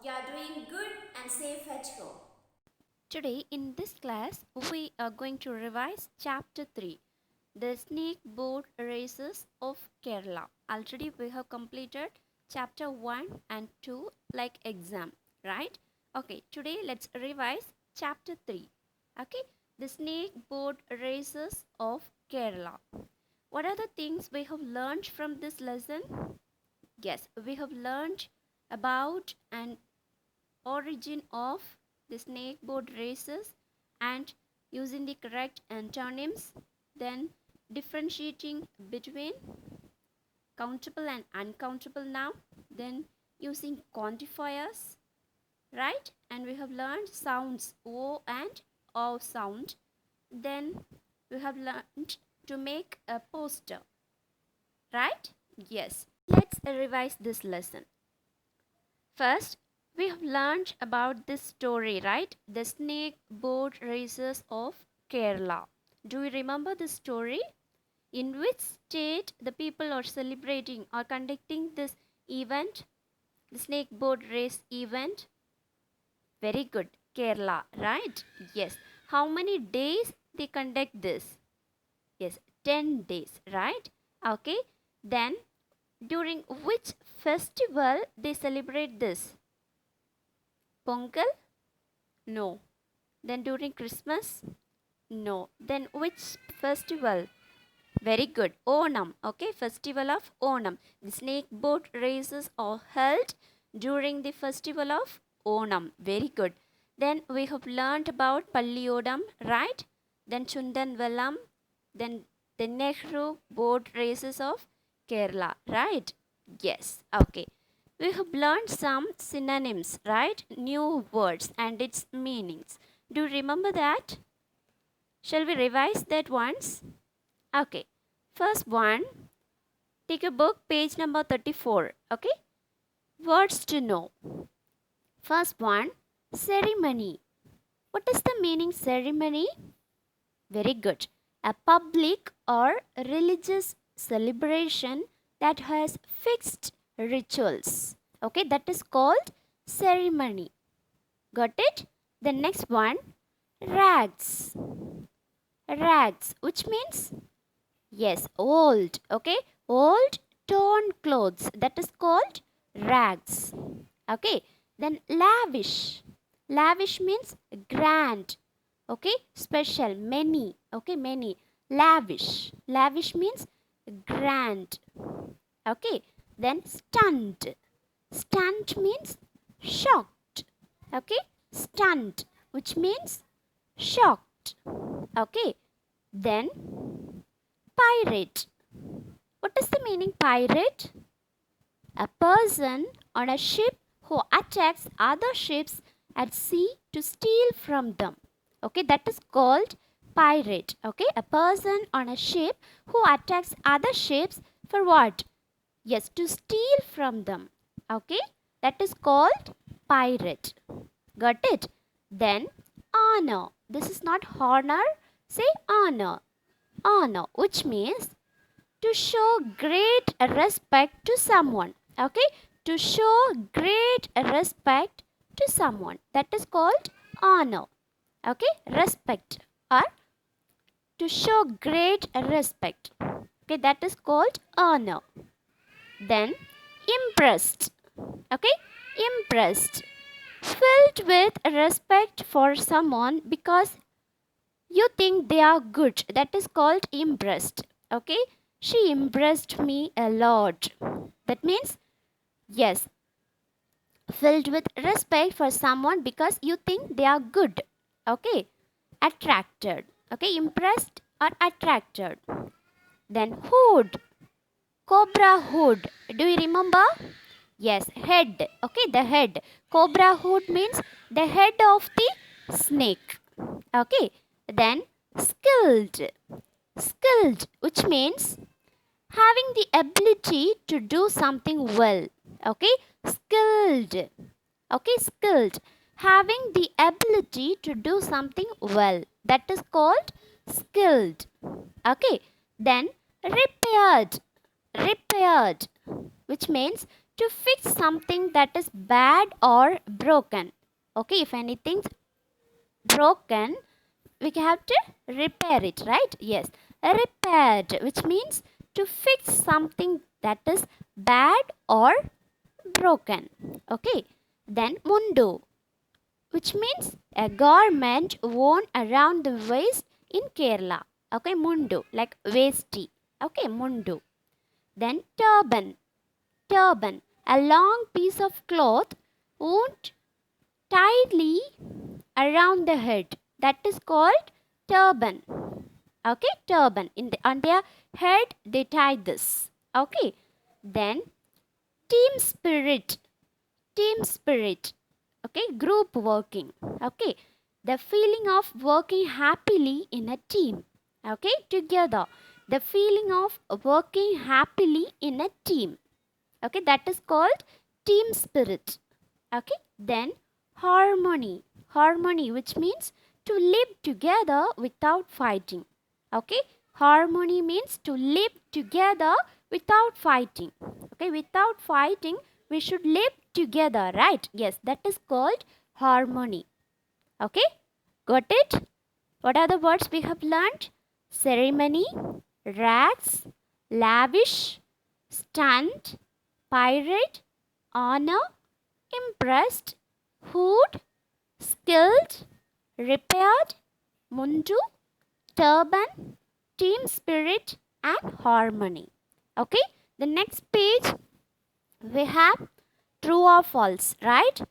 you are doing good and safe at home. Today in this class we are going to revise chapter 3, the snake boat races of Kerala. Already we have completed chapter 1 and 2 like exam, right? Okay, today let's revise chapter 3. Okay, the snake boat races of Kerala. What are the things we have learned from this lesson? Yes, we have learned about an origin of the snake boat races and using the correct antonyms, then differentiating between countable and uncountable noun, then using quantifiers, right? And we have learned sounds o and o sound. Then we have learned to make a poster, right? Yes, let's revise this lesson. First, we have learned about this story, right? The snake boat races of Kerala. Do you remember the story? In which state the people are celebrating or conducting this event? The snake boat race event? Very good. Kerala, right? Yes. How many days they conduct this? Yes, 10 days, right? Okay. Then, during which festival they celebrate this? Pongal? No. Then during Christmas? No. Then which festival? Very good. Onam. Okay, festival of Onam. The snake boat races are held during the festival of Onam. Very good. Then we have learnt about Palliyodam, right? Then Chundan Velam. Then the Nehru boat races of Kerala, right? Yes. Okay. We have learned some synonyms, right? New words and its meanings. Do you remember that? Shall we revise that once? Okay. First one, take a book, page number 34. Okay. Words to know. First one, ceremony. What is the meaning ceremony? Very good. A public or religious celebration that has fixed rituals. Okay, that is called ceremony. Got it? The next one, rags. Rags, which means, yes, old. Okay, old torn clothes. That is called rags. Okay, then lavish. Lavish means grand. Okay, special, many. Okay, many. Lavish. Lavish means grand. Okay, then stunned. Stunned means shocked. Okay, stunned, which means shocked. Okay, then pirate. What is the meaning pirate? A person on a ship who attacks other ships at sea to steal from them. Okay, that is called pirate. Okay, a person on a ship who attacks other ships for what? Yes, to steal from them. Okay, that is called pirate. Got it? Then honor. This is not honor. Say honor. Honor, which means to show great respect to someone. Okay, to show great respect to someone. That is called honor. Okay, respect or to show great respect. Okay, that is called honor. Then impressed. Okay, impressed. Filled with respect for someone because you think they are good. That is called impressed. Okay, she impressed me a lot. That means, yes, filled with respect for someone because you think they are good. Okay, attracted. Okay, impressed or attracted. Then hood. Cobra hood. Do you remember? Yes, head. Okay, the head. Cobra hood means the head of the snake. Okay, then skilled. Skilled, which means having the ability to do something well. Okay, skilled. Okay, skilled. Having the ability to do something well. That is called skilled. Okay, then repaired. Repaired, which means to fix something that is bad or broken. Okay, if anything's broken, we have to repair it, right? Yes, repaired, which means to fix something that is bad or broken. Okay, then mundu, which means a garment worn around the waist in Kerala. Okay, mundu, like waisty. Okay, mundu. Then turban, a long piece of cloth wound tightly around the head. That is called turban. Okay, turban. On their head they tie this. Okay, then team spirit. Team spirit. Okay, group working. Okay, the feeling of working happily in a team. Okay, together. The feeling of working happily in a team. Okay, that is called team spirit. Okay, then harmony, which means to live together without fighting. Okay, harmony means to live together without fighting. Okay, without fighting we should live together, right? Yes, that is called harmony. Okay, got it? What are the words we have learned? Ceremony, rags, lavish, stunt, pirate, honor, impressed, hood, skilled, repaired, mundu, turban, team spirit, and harmony. Okay, the next page we have true or false, right?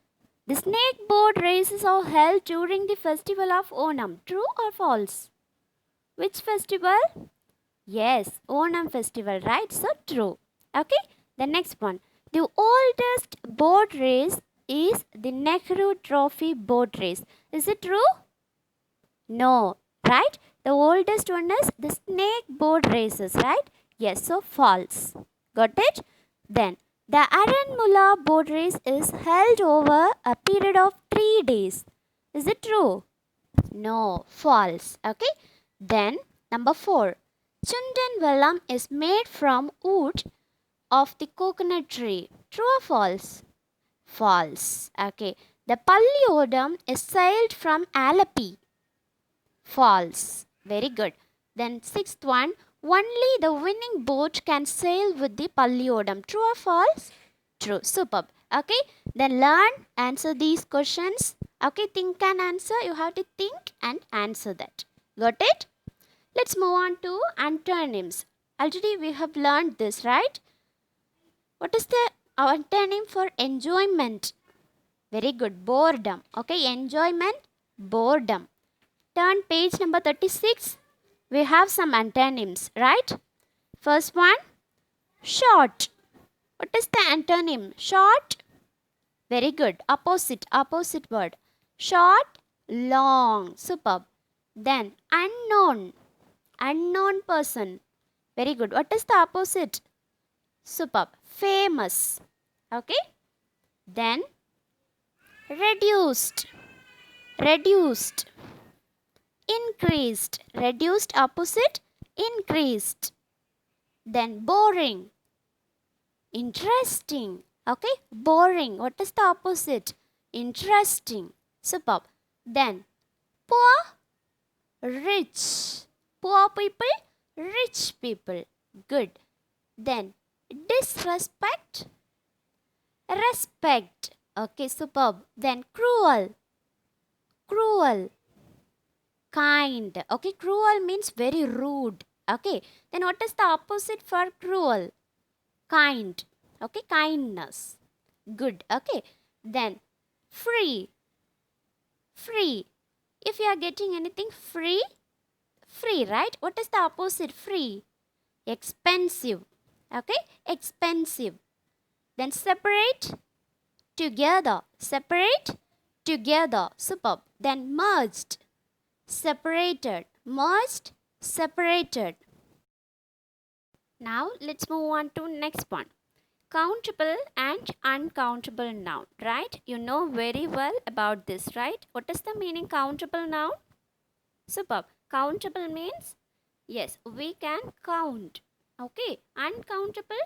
The snake boat races are held during the festival of Onam. True or false? Which festival? Yes, Onam festival, right? So true. Okay, the next one. The oldest boat race is the Nehru Trophy boat race. Is it true? No, right? The oldest one is the snake boat races, right? Yes, so false. Got it? Then the Aranmula boat race is held over a period of 3 days. Is it true? No, false. Okay. Then number 4. Chundan Vellam is made from wood of the coconut tree. True or false? False. Okay. The Palliodam is sailed from Alapi. False. Very good. Then sixth one. Only the winning boat can sail with the Palliodam. True or false? True. Superb. Okay. Then learn, answer these questions. Okay. Think and answer. You have to think and answer that. Got it? Let's move on to antonyms. Already we have learned this, right? What is the antonym for enjoyment? Very good. Boredom. Okay. Enjoyment. Boredom. Turn page number 36. We have some antonyms, right? First one, short. What is the antonym? Short. Very good. Opposite word. Short, long. Superb. Then unknown. Unknown person. Very good. What is the opposite? Superb. Famous. Okay. Then reduced. Reduced. Increased. Reduced opposite. Increased. Then boring. Interesting. Okay. Boring. What is the opposite? Interesting. Superb. Then poor. Rich. Poor people. Rich people. Good. Then disrespect. Respect. Okay. Superb. Then cruel. Cruel. Kind. Okay, cruel means very rude. Okay, then what is the opposite for cruel? Kind. Okay, kindness. Good. Okay, then free. Free. If you are getting anything free, free, right? What is the opposite? Free. Expensive. Okay, expensive. Then separate. Together. Separate. Together. Superb. Then merged. Separated. Merged. Separated. Now let's move on to next one. Countable and uncountable noun, right? You know very well about this, right? What is the meaning countable noun? Superb. Countable means, yes, we can count. Okay. Uncountable,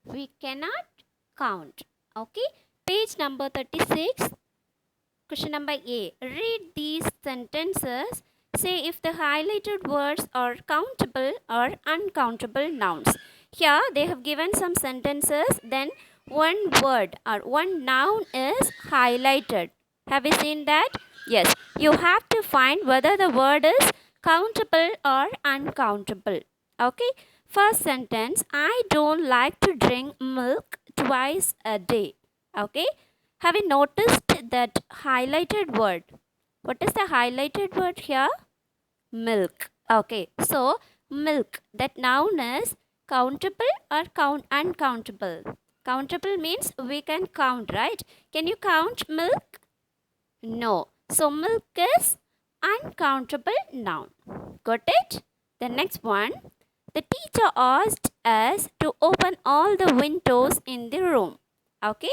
we cannot count. Okay, page number 36. Question number A. Read these sentences. Say if the highlighted words are countable or uncountable nouns. Here they have given some sentences, then one word or one noun is highlighted. Have you seen that? Yes. You have to find whether the word is countable or uncountable. Okay. First sentence, I don't like to drink milk twice a day. Okay. Have you noticed that highlighted word? What is the highlighted word here? Milk. Okay, so milk, that noun is countable or uncountable? Countable means we can count, right? Can you count milk? No. So milk is uncountable noun. Got it? The next one. The teacher asked us to open all the windows in the room. Okay?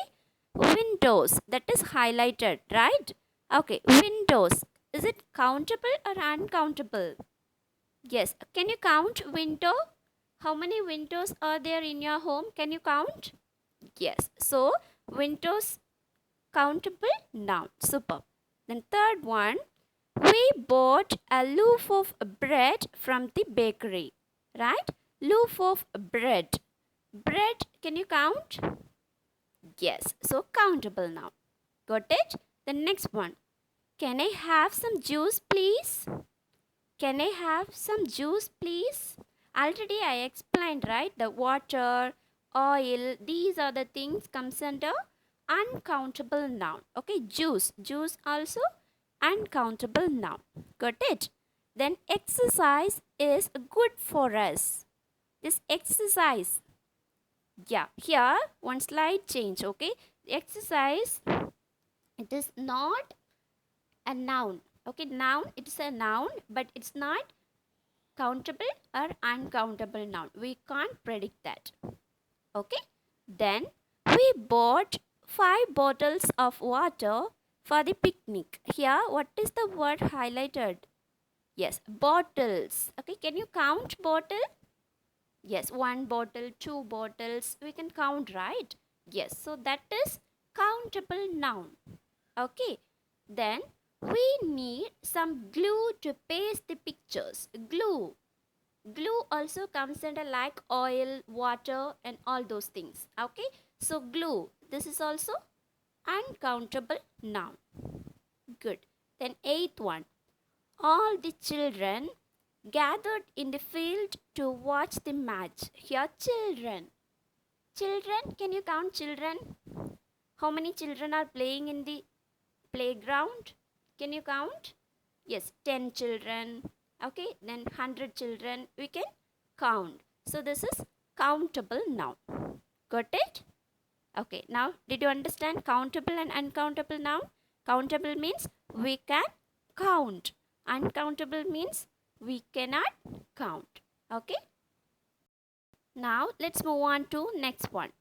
Windows, that is highlighted, right? Okay, windows. Is it countable or uncountable? Yes. Can you count window? How many windows are there in your home? Can you count? Yes. So, windows countable noun. Super. Then third one, we bought a loaf of bread from the bakery. Right? Loaf of bread. Bread, can you count? Yes. So, countable noun. Got it? The next one. Can I have some juice, please? Can I have some juice, please? Already I explained, right? The water, oil, these are the things comes under uncountable noun. Okay, juice. Juice also uncountable noun. Got it? Then exercise is good for us. This exercise. Yeah, here one slide change. Okay, the exercise, it is not a noun. Okay, noun, it's a noun, but it's not countable or uncountable noun. We can't predict that. Okay, then we bought 5 bottles of water for the picnic. Here, what is the word highlighted? Yes, bottles. Okay, can you count bottle? Yes, 1 bottle, 2 bottles, we can count, right? Yes, so that is countable noun. Okay, then we need some glue to paste the pictures. Glue. Glue also comes under like oil, water and all those things. Okay, so glue, this is also uncountable noun. Good. Then eighth one, all the children gathered in the field to watch the match. Here, children. Children, can you count children? How many children are playing in the playground? Can you count? Yes, 10 children. Okay, then 100 children we can count. So this is countable noun. Got it? Okay, now did you understand countable and uncountable noun? Countable means we can count. Uncountable means we cannot count. Okay? Now let's move on to next one.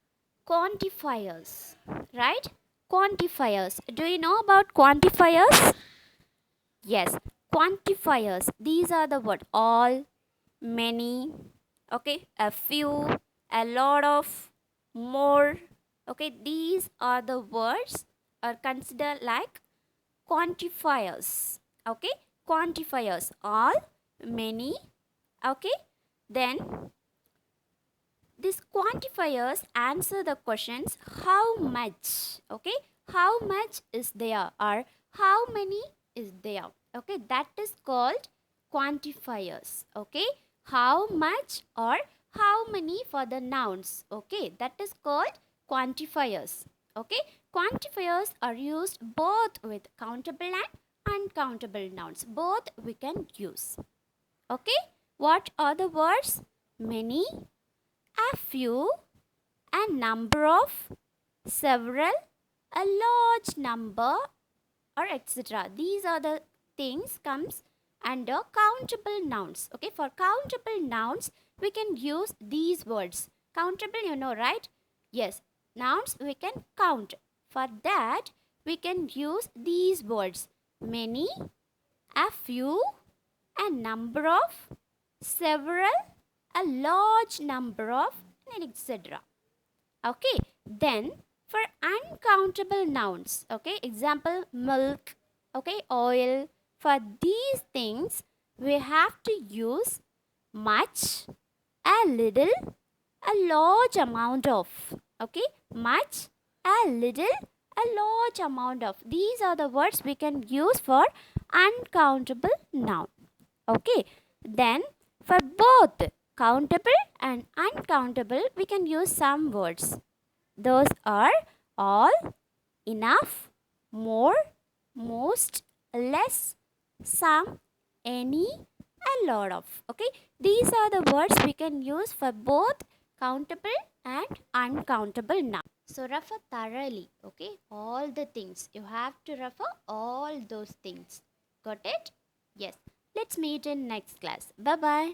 Quantifiers. Right? Quantifiers. Do you know about quantifiers? Yes, quantifiers. These are the word all, many, okay, a few, a lot of, more. Okay, these are the words are considered like quantifiers. Okay, quantifiers, all, many. Okay, then these quantifiers answer the questions how much. Okay, how much is there or how many is there. Okay, that is called quantifiers. Okay, how much or how many for the nouns. Okay, that is called quantifiers. Okay, quantifiers are used both with countable and uncountable nouns. Both we can use. Okay, what are the words? Many, a few, a number of, several, a large number, or etc. These are the things comes under countable nouns. Okay, for countable nouns we can use these words. Countable, you know, right? Yes, nouns we can count. For that we can use these words: many, a few, a number of, several, a large number of, and etc. Okay, then for uncountable nouns, okay, example milk, okay, oil. For these things, we have to use much, a little, a large amount of. Okay, much, a little, a large amount of. These are the words we can use for uncountable noun. Okay, then for both countable and uncountable, we can use some words. Those are all, enough, more, most, less, some, any, a lot of. Okay, these are the words we can use for both countable and uncountable nouns. So refer thoroughly. Okay, all the things you have to refer all those things. Got it? Yes. Let's meet in next class. Bye bye.